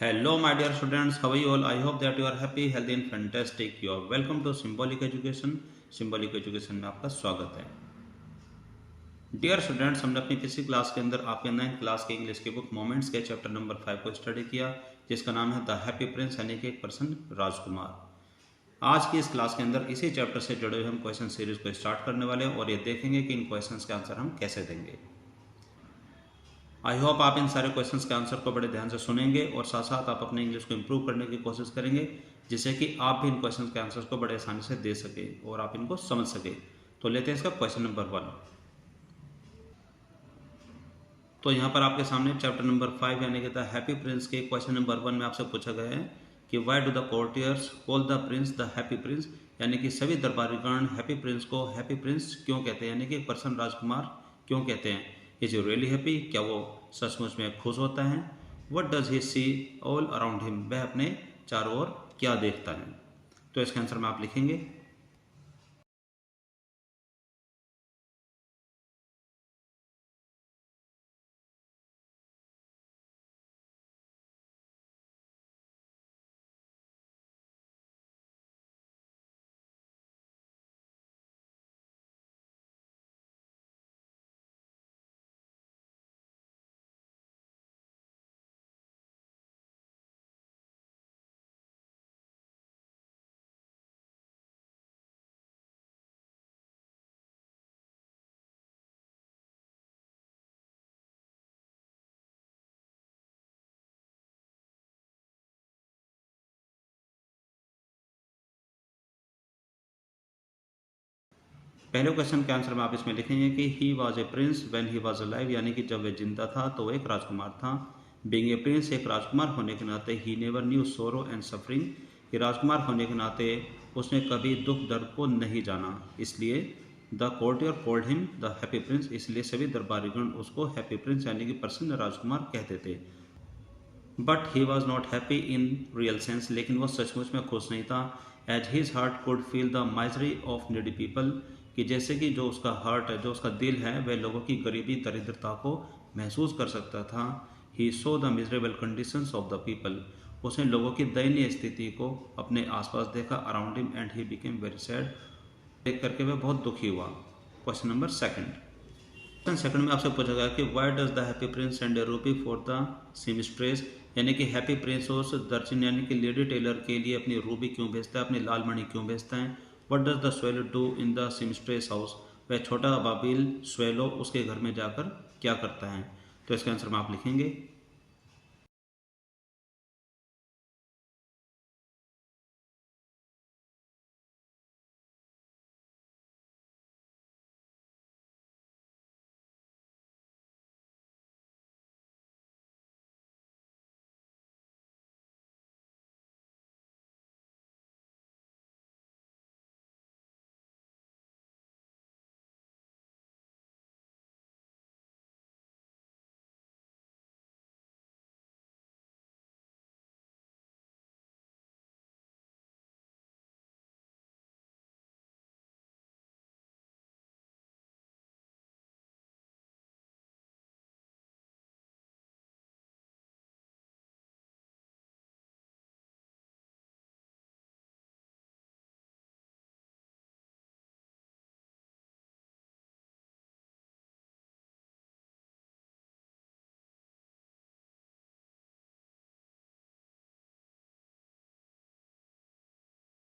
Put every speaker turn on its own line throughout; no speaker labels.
Hello, my dear students. How are you all? I hope that you are happy, healthy, and fantastic. You are welcome to Symbolic Education. Symbolic Education में आपका स्वागत है. Dear students, हमने अपनी पिछली class के अंदर आपके 9th क्लास के इंग्लिश की बुक मोमेंट्स के चैप्टर नंबर 5 को स्टडी किया, जिसका नाम है द हैप्पी प्रिंस, यानी कि एक पर्सन राजकुमार. आज की इस क्लास के अंदर इसी चैप्टर से जुड़े हुए हम क्वेश्चन सीरीज को स्टार्ट करने वाले हैं और ये देखेंगे कि इन क्वेश्चंस के आंसर हम कैसे देंगे. आई होप आप इन सारे क्वेश्चंस के आंसर को बड़े ध्यान से सुनेंगे और साथ साथ आप अपने इंग्लिश को इम्प्रूव करने की कोशिश करेंगे, जिससे कि आप भी इन क्वेश्चंस के आंसर को बड़े आसानी से दे सके और आप इनको समझ सके. तो लेते हैं इसका क्वेश्चन नंबर 1. तो यहाँ पर आपके सामने चैप्टर नंबर 5 यानी कि द हैप्पी प्रिंस के क्वेश्चन नंबर 1 में आपसे पूछा गया है कि why do the courtiers call the Prince the happy Prince, यानी कि सभी दरबारीगण हैप्पी प्रिंस को हैप्पी प्रिंस क्यों कहते हैं, यानी कि एक पर्सन राजकुमार क्यों कहते हैं. इज यू रियली हैप्पी, क्या वो सचमुच में खुश होता है. What does he see all around him, वह अपने चारों ओर क्या देखता है. तो इसके आंसर में आप लिखेंगे पहले क्वेश्चन के आंसर में आप इसमें लिखेंगे कि he was a Prince when he was alive, यानी कि जब वह जिंदा था तो वह एक राजकुमार था. बीइंग ए प्रिंस, एक राजकुमार होने के नाते he never knew sorrow and suffering, कि राजकुमार होने के नाते उसने कभी दुख दर्द को नहीं जाना, इसलिए the courtier called him the happy Prince, इसलिए सभी दरबारीगण उसको हैप्पी प्रिंस यानी कि प्रसन्न राजकुमार कहते थे. But he was not happy in real sense, लेकिन वह सचमुच में खुश नहीं था. As his heart could feel the misery of needy people, कि जैसे कि जो उसका हार्ट है, जो उसका दिल है, वह लोगों की गरीबी दरिद्रता को महसूस कर सकता था. He so the miserable conditions of the people, उसने लोगों की दयनीय स्थिति को अपने आसपास देखा. Around him and he became very sad, देख करके वह बहुत दुखी हुआ. Question number 2. सेकंड में आपसे पूछा गया कि why does the happy prince send a ruby for the seamstress, यानी कि हैप्पी प्रिंस उस दर्जन यानी कि लेडी टेलर के लिए अपनी रूबी क्यों भेजता है, अपनी लाल मणि क्यों भेजता है. What does the swallow do in the seamstress house, वह छोटा अबाबिल स्वेलो उसके घर में जाकर क्या करता है. तो इसके आंसर में आप लिखेंगे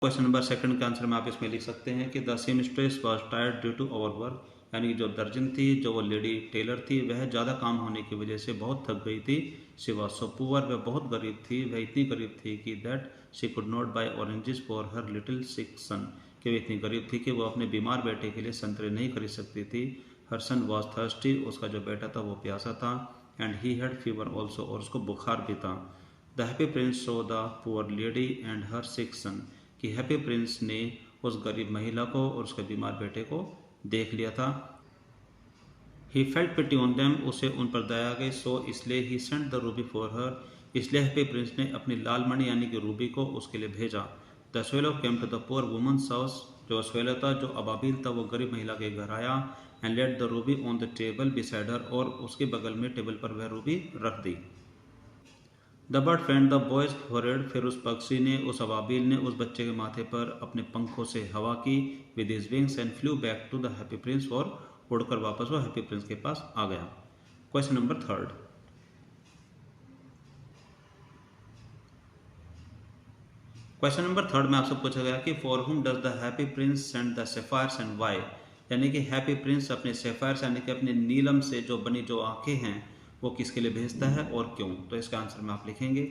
क्वेश्चन नंबर 2 के आंसर में आप इसमें लिख सकते हैं कि the seamstress was tired due to over work, यानी कि जो दर्जन थी, जो वो लेडी टेलर थी, वह ज़्यादा काम होने की वजह से बहुत थक गई थी. शी वाज सो पुअर, वह बहुत गरीब थी, वह इतनी गरीब थी कि that she could not buy oranges for her little sick son, कि वह इतनी गरीब थी कि वो अपने बीमार बेटे के लिए संतरे नहीं खरीद सकती थी. हर सन वॉज थर्स्टी, उसका जो बेटा था वो प्यासा था. And he had fever also, और उसको बुखार भी था. The happy prince so the poor lady and her sick son, कि हैप्पी प्रिंस ने उस गरीब महिला को और उसके बीमार बेटे को देख लिया था. He felt pity on them, उसे उन पर दया गई. सो इसलिए he sent the ruby for her, इसलिए हैप्पी प्रिंस ने अपनी लाल मणि यानी कि रूबी को उसके लिए भेजा. The swallow came to the poor woman's house, जो स्वेलो था, जो अबाबिल था, वो गरीब महिला के घर आया. And let the ruby on the table beside her, और उसके बगल में टेबल पर वह रूबी रख दी. The bird fanned the boy's forehead, फिर उस पक्षी ने, उस अबाबिल ने उस बच्चे के माथे पर अपने पंखों से हवा की with his wings and flew back to the happy Prince, और उड़कर वापस वो हैप्पी प्रिंस के पास आ गया। Question number third. Question number third में आपसे पूछा गया कि for whom does the happy prince send the sapphires and why, यानी कि हैप्पी प्रिंस अपने सेफायर्स यानी कि अपने नीलम से जो बनी जो आंखें हैं वो किसके लिए भेजता है और क्यों। तो इसका आंसर में आप लिखेंगे।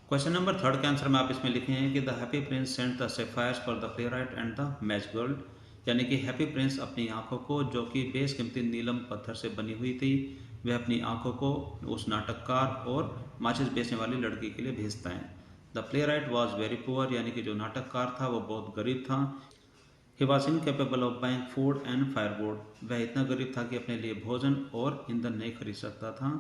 क्वेश्चन नंबर थर्ड के आंसर में आप इसमें लिखे हैं कि the happy Prince sent the sapphires for the playwright and the match girl, यानी कि हैप्पी प्रिंस अपनी आंखों को, जो कि बेशकीमती नीलम पत्थर से बनी हुई थी, वह अपनी आंखों को उस नाटककार और माचिस बेचने वाली लड़की के लिए भेजता है। The play right was very poor, यानी कि जो नाटककार था वो बहुत गरीब था। He was incapable of buying food and firewood, वह इतना गरीब था कि अपने लिए भोजन और ईंधन नहीं खरीद सकता था।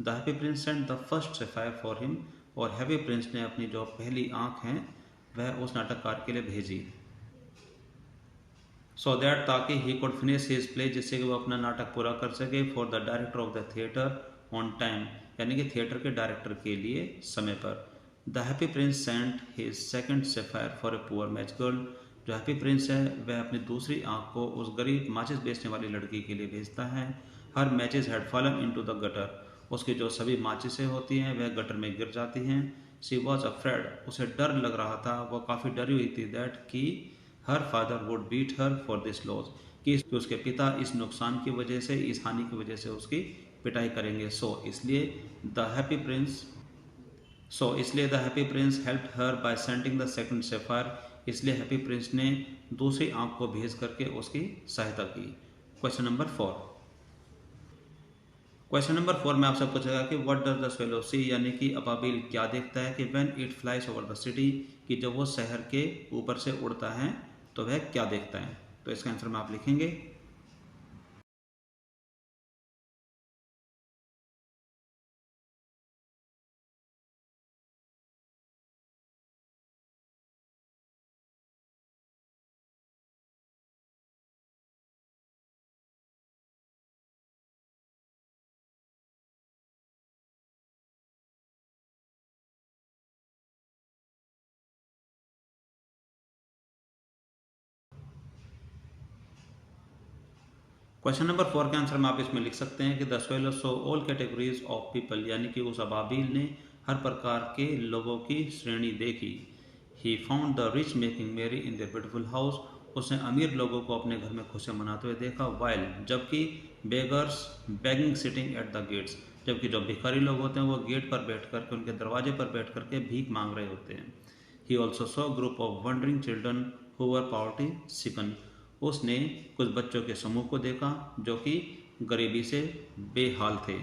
The happy Prince sent the first sapphire for him, और हैप्पी प्रिंस ने अपनी जो पहली आंख है वह उस नाटककार के लिए भेजी। सो दैट, ताकि he could finish his play, जिससे कि वो अपना नाटक पूरा कर सके, for the director of the theatre on time, यानी कि थिएटर के डायरेक्टर के लिए समय पर। The happy Prince sent his second sapphire for a poor match girl, जो हैप्पी प्रिंस है वह अपनी दूसरी आंख को उस गरीब माचिस बेचने वाली लड़की के लिए भेजता है। Her matches had fallen into the gutter, उसकी जो सभी माचिसें होती हैं वह गटर में गिर जाती हैं। शी वॉज अफ्रेड, उसे डर लग रहा था, वह काफ़ी डरी हुई थी, दैट कि her father would beat her for this loss, कि उसके पिता इस नुकसान की वजह से, इस हानि की वजह से उसकी पिटाई करेंगे। द हैप्पी प्रिंस इसलिए the happy Prince help her by sending the second sapphire, इसलिए हैप्पी प्रिंस ने दूसरी आंख को भेज करके उसकी सहायता की। Question number four. Question number four में आपसे पूछेगा कि व्हाट डज द स्वेलो सी, यानी कि अबाबिल क्या देखता है कि when it flies over the city, कि जब वो शहर के ऊपर से उड़ता है तो वह क्या देखता है। तो इसका आंसर में आप लिखेंगे। क्वेश्चन नंबर फोर के आंसर में आप इसमें लिख सकते हैं कि the swallow so all categories of people, यानी कि उस अबाबिल ने हर प्रकार के लोगों की श्रेणी देखी। He found the rich making मेरी इन देयर ब्यूटीफुल हाउस, उसने अमीर लोगों को अपने घर में खुशियाँ मनाते हुए देखा। वाइल, जबकि beggars begging sitting at the gates, जबकि जो भिखारी लोग होते हैं वो गेट पर बैठ करके, उनके दरवाजे पर बैठ करके भीख मांग रहे होते हैं। He also saw group of wandering children who were poverty sicken, उसने कुछ बच्चों के समूह को देखा जो कि गरीबी से बेहाल थे।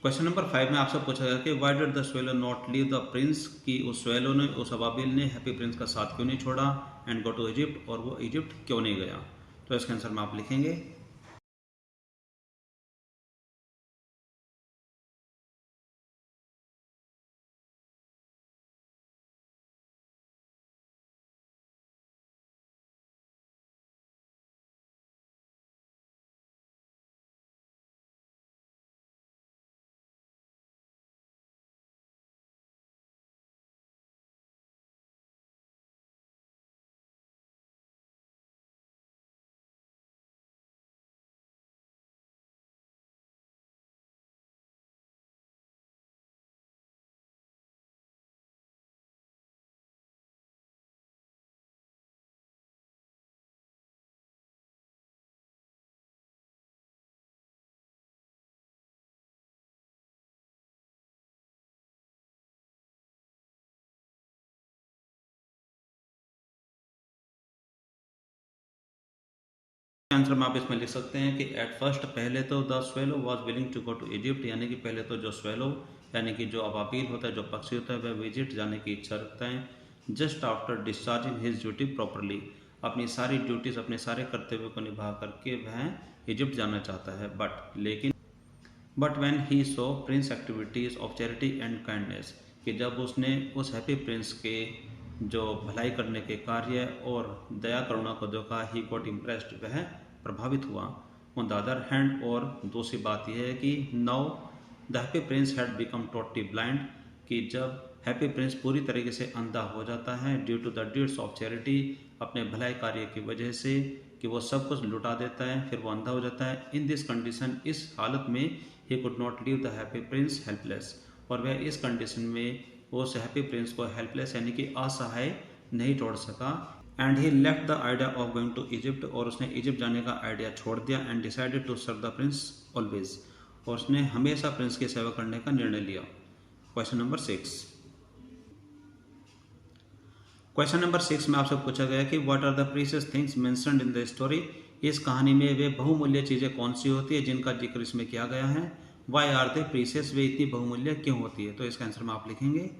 क्वेश्चन नंबर फाइव में आपसे पूछा गया कि why did the swallow not leave the Prince, की उस स्वेलो ने, उस अबाबिल ने हैप्पी प्रिंस का साथ क्यों नहीं छोड़ा, एंड गो टू इजिप्ट, और वो इजिप्ट क्यों नहीं गया। तो इसके आंसर में आप लिखेंगे। आंसर में आप इसमें लिख सकते हैं कि एट फर्स्ट पहले तो the swallow was willing to go to Egypt, यानी कि पहले तो जो स्वेलो यानी कि जो अबाबील होता है, जो पक्षी होता है, वह विजिट जाने की इच्छा रखता है। Just after discharging his duty properly, अपनी सारी ड्यूटीज अपने सारे कर्तव्यों को निभा करके वह इजिप्ट जाना चाहता है। But when he so Prince activities of charity and kindness, कि जब उसने उस हैप्पी प्रिंस के जो भलाई करने के कार्य और दया करुणा को देखा, ही गॉट इम्प्रेस्ड, वह प्रभावित हुआ। ऑन द अदर हैंड, और दूसरी बात यह है कि now the happy Prince had become totally blind, कि जब हैप्पी प्रिंस पूरी तरीके से अंधा हो जाता है due to the deeds of charity, अपने भलाई कार्य की वजह से, कि वो सब कुछ लुटा देता है, फिर वो अंधा हो जाता है। इन दिस कंडीशन, इस हालत में, he could not leave the happy Prince helpless, और वह इस कंडीशन में उस हैप्पी प्रिंस को हेल्पलेस यानी कि असहाय नहीं छोड़ सका। And he left the idea of going to Egypt, और उसने इजिप्ट जाने का आइडिया छोड़ दिया। And decided to serve the prince always, और उसने हमेशा प्रिंस की सेवा करने का निर्णय लिया। Question number 6। क्वेश्चन नंबर 6 में आपसे पूछा गया कि what are the precious things mentioned in the story, इस कहानी में वे बहुमूल्य चीजें कौन सी होती है जिनका जिक्र इसमें किया गया है। वाई आर दे प्रीशियस, वे इतनी बहुमूल्य क्यों होती है। तो इसका आंसर में आप लिखेंगे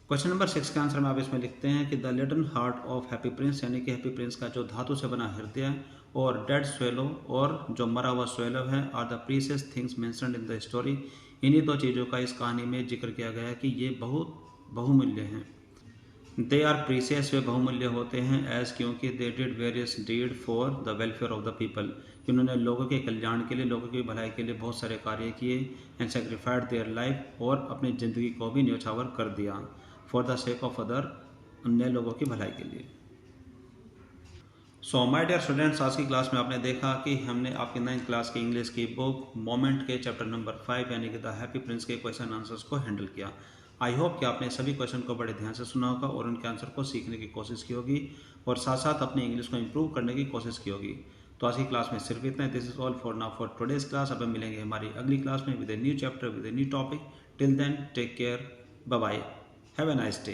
क्वेश्चन नंबर 6 के आंसर में आप इसमें लिखते हैं कि the little heart of happy Prince, यानी कि हैप्पी प्रिंस का जो धातु से बना हृदय, और डेड स्वेलो, और जो मरा हुआ स्वेलो है, are the precious things mentioned in the story, इन्हीं दो चीज़ों का इस कहानी में जिक्र किया गया है कि ये बहुत बहुमूल्य हैं। दे आर प्रीसियस, वे बहुमूल्य होते हैं। एज, क्योंकि they did various deed for the welfare of the people, इन्होंने लोगों के कल्याण के लिए, लोगों की भलाई के लिए बहुत सारे कार्य किए। एंड सेक्रीफाइड देयर लाइफ, और अपनी ज़िंदगी को भी न्यौछावर कर दिया। For the sake of other, अन्य लोगों की भलाई के लिए। सो माय डियर स्टूडेंट्स, आज की क्लास में आपने देखा कि हमने आपकी 9th क्लास की इंग्लिश की बुक मोमेंट के चैप्टर नंबर 5 यानी कि द हैप्पी प्रिंस के क्वेश्चन आंसर्स को हैंडल किया। आई होप कि आपने सभी क्वेश्चन को बड़े ध्यान से सुना होगा और उनके आंसर को सीखने की कोशिश की होगी, और साथ साथ अपनी इंग्लिश को इम्प्रूव करने की कोशिश की होगी। तो आज की क्लास में सिर्फ इतना है। This is all for now for today's class. अब हम मिलेंगे हमारी अगली क्लास में with a new chapter, with a new topic. Till then take care, bye bye, have a nice day.